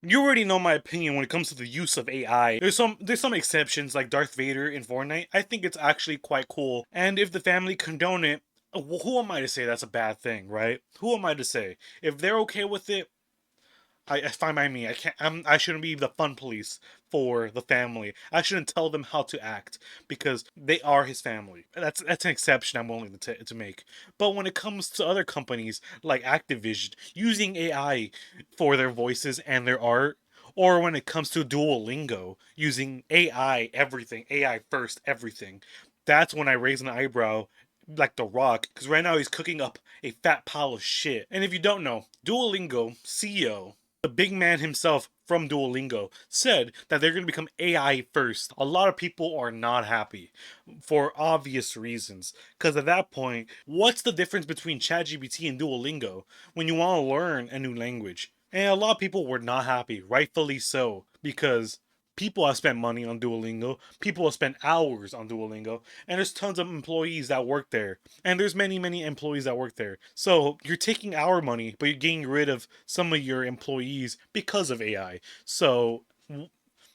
You already know my opinion when it comes to the use of AI. There's some exceptions like Darth Vader in Fortnite. I think it's actually quite cool. And if the family condone it, who am I to say that's a bad thing, right? Who am I to say? If they're okay with it, I fine by me. I shouldn't be the fun police for the family. I shouldn't tell them how to act because they are his family. That's an exception I'm willing to make. But when it comes to other companies like Activision using AI for their voices and their art, or when it comes to Duolingo using AI everything, AI first everything, that's when I raise an eyebrow like The Rock, because right now he's cooking up a fat pile of shit. And if you don't know, Duolingo CEO, the big man himself from Duolingo, said that they're going to become AI first. A lot of people are not happy for obvious reasons. Because at that point, what's the difference between ChatGPT and Duolingo when you want to learn a new language? And a lot of people were not happy, rightfully so, because people have spent money on Duolingo, people have spent hours on Duolingo, and there's tons of employees that work there. And there's many employees that work there. So you're taking our money, but you're getting rid of some of your employees because of AI. So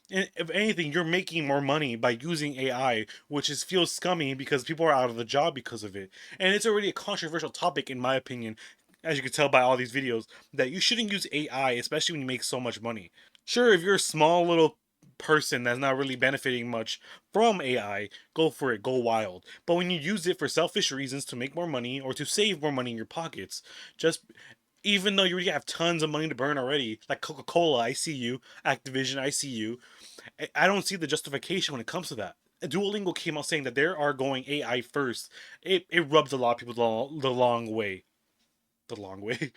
if anything, you're making more money by using AI, which is feels scummy because people are out of the job because of it. And it's already a controversial topic, in my opinion, as you can tell by all these videos, that you shouldn't use AI, especially when you make so much money. Sure, if you're a small little person that's not really benefiting much from AI, go for it, go wild. But when you use it for selfish reasons to make more money or to save more money in your pockets, just even though you already have tons of money to burn already, like Coca Cola, I see you, Activision, I see you, I don't see the justification when it comes to that. Duolingo came out saying that they are going AI first. It rubs a lot of people the long way. The long way.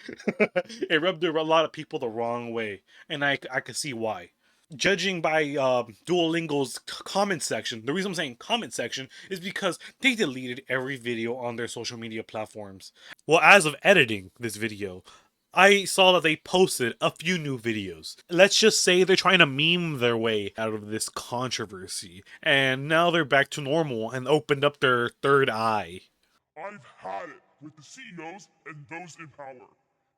It rubbed a lot of people the wrong way, and I can see why. Judging by Duolingo's comment section, the reason I'm saying comment section is because they deleted every video on their social media platforms. Well, as of editing this video, I saw that they posted a few new videos. Let's just say they're trying to meme their way out of this controversy, and now they're back to normal and opened up their third eye. I've had it with the CEOs and those in power.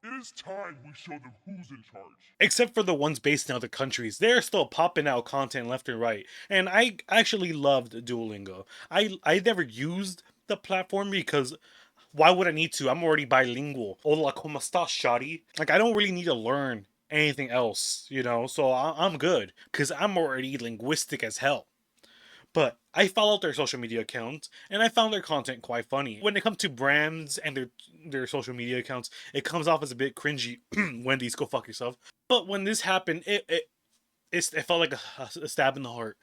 It is time we show them who's in charge. Except for the ones based in other countries, they're still popping out content left and right. And I actually loved Duolingo. I never used the platform because why would I need to? I'm already bilingual. Hola, como estás, shawty? Like, I don't really need to learn anything else, So I'm good because I'm already linguistic as hell. But I followed their social media accounts and I found their content quite funny. When it comes to brands and their social media accounts, it comes off as a bit cringy. Wendy's, go fuck yourself. But when this happened, it felt like a stab in the heart,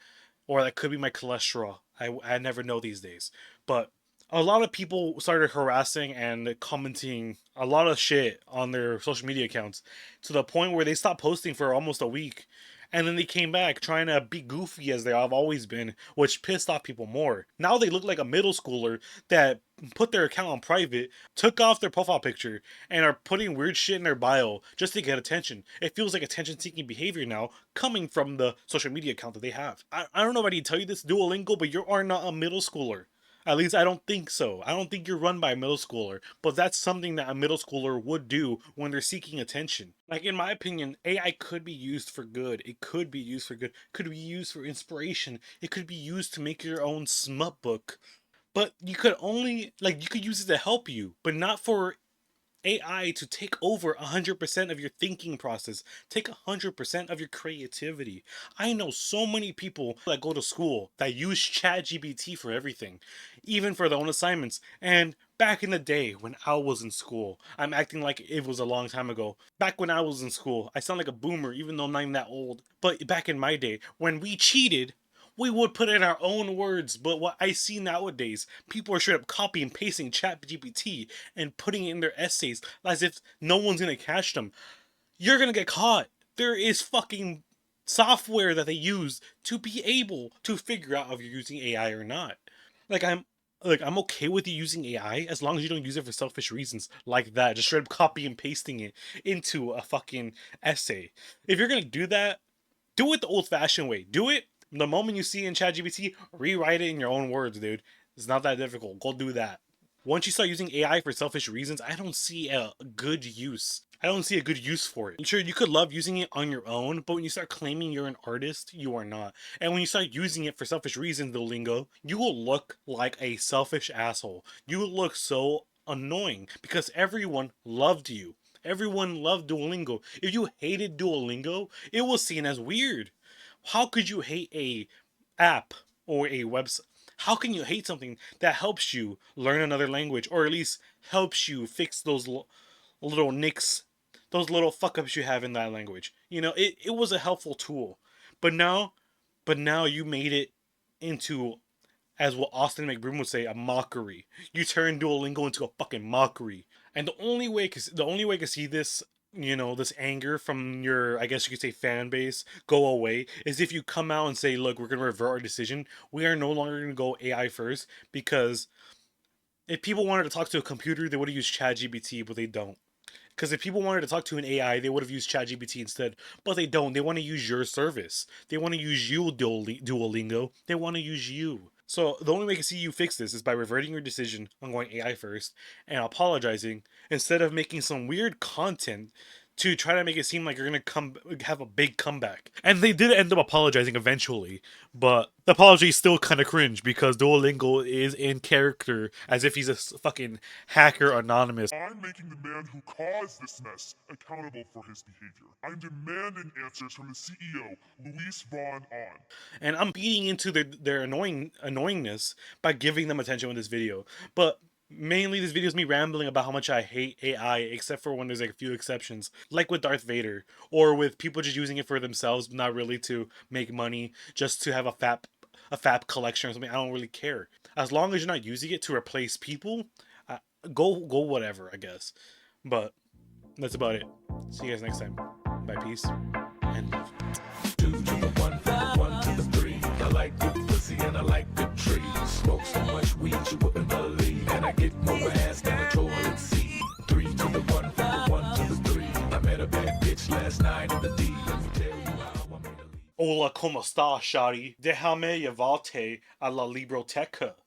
or that could be my cholesterol. I never know these days. But a lot of people started harassing and commenting a lot of shit on their social media accounts to the point where they stopped posting for almost a week. And then they came back trying to be goofy as they have always been, which pissed off people more. Now they look like a middle schooler that put their account on private, took off their profile picture, and are putting weird shit in their bio just to get attention. It feels like attention seeking behavior now coming from the social media account that they have. I don't know if I need to tell you this, Duolingo, but you are not a middle schooler. At least I don't think so. I don't think you're run by a middle schooler, but that's something that a middle schooler would do when they're seeking attention. Like, in my opinion, AI could be used for good. It could be used for good. It could be used for inspiration. It could be used to make your own smut book. But you could only, like, you could use it to help you, but not for AI to take over 100% of your thinking process, take 100% of your creativity. I know so many people that go to school that use ChatGPT for everything, even for their own assignments. And back in the day when I was in school, I'm acting like it was a long time ago. Back when I was in school, I sound like a boomer even though I'm not even that old. But back in my day, when we cheated, we would put in our own words. But what I see nowadays, people are straight up copy and pasting ChatGPT and putting it in their essays as if no one's gonna catch them. You're gonna get caught. There is fucking software that they use to be able to figure out if you're using AI or not. Like I'm I'm okay with you using AI as long as you don't use it for selfish reasons like that. Just straight up copy and pasting it into a fucking essay. If you're gonna do that, do it the old fashioned way. Do it the moment you see it in ChatGPT, rewrite it in your own words, dude. It's not that difficult. Go do that. Once you start using AI for selfish reasons, I don't see a good use. I don't see a good use for it. Sure, you could love using it on your own, but when you start claiming you're an artist, you are not. And when you start using it for selfish reasons, Duolingo, you will look like a selfish asshole. You will look so annoying because everyone loved you. Everyone loved Duolingo. If you hated Duolingo, it was seen as weird. How could you hate a app or a website? How can you hate something that helps you learn another language or at least helps you fix those little nicks, those little fuck ups you have in that language? You know, it was a helpful tool. But now, but now you made it into, as what Austin McBroom would say, a mockery. You turned Duolingo into a fucking mockery. And the only way I can see this, you know, this anger from your, I guess you could say, fan base go away is if you come out and say, look, we're gonna revert our decision. We are no longer gonna go AI first, because if people wanted to talk to a computer, they would have used ChatGPT, but they don't. Because if people wanted to talk to an AI, they would have used ChatGPT instead, but they don't. They want to use your service. They want to use you, Duolingo. They want to use you. So the only way I can see you fix this is by reverting your decision on going AI first and apologizing instead of making some weird content to try to make it seem like you're gonna come have a big comeback. And they did end up apologizing eventually, but the apology is still kind of cringe because Duolingo is in character as if he's a fucking hacker anonymous. I'm making the man who caused this mess accountable for his behavior. I'm demanding answers from the CEO, Luis Von On. And I'm feeding into their annoyingness by giving them attention with this video. But mainly this video is me rambling about how much I hate AI, except for when there's like a few exceptions, like with Darth Vader, or with people just using it for themselves, not really to make money, just to have a fap collection or something. I don't really care. As long as you're not using it to replace people, go whatever, I guess. But that's about it. See you guys next time. Bye, peace, and love. Two to the one, from the one to the three. I like good pussy and I like good trees. Smoke so much weed you wouldn't believe, and I get more ass than a toilet seat. Three to the one, from the one to the three. I met a bad bitch last night in the D. Let me tell you how I made a leave. Hola, ¿cómo está, shawty? Déjame llevarte a la libroteca.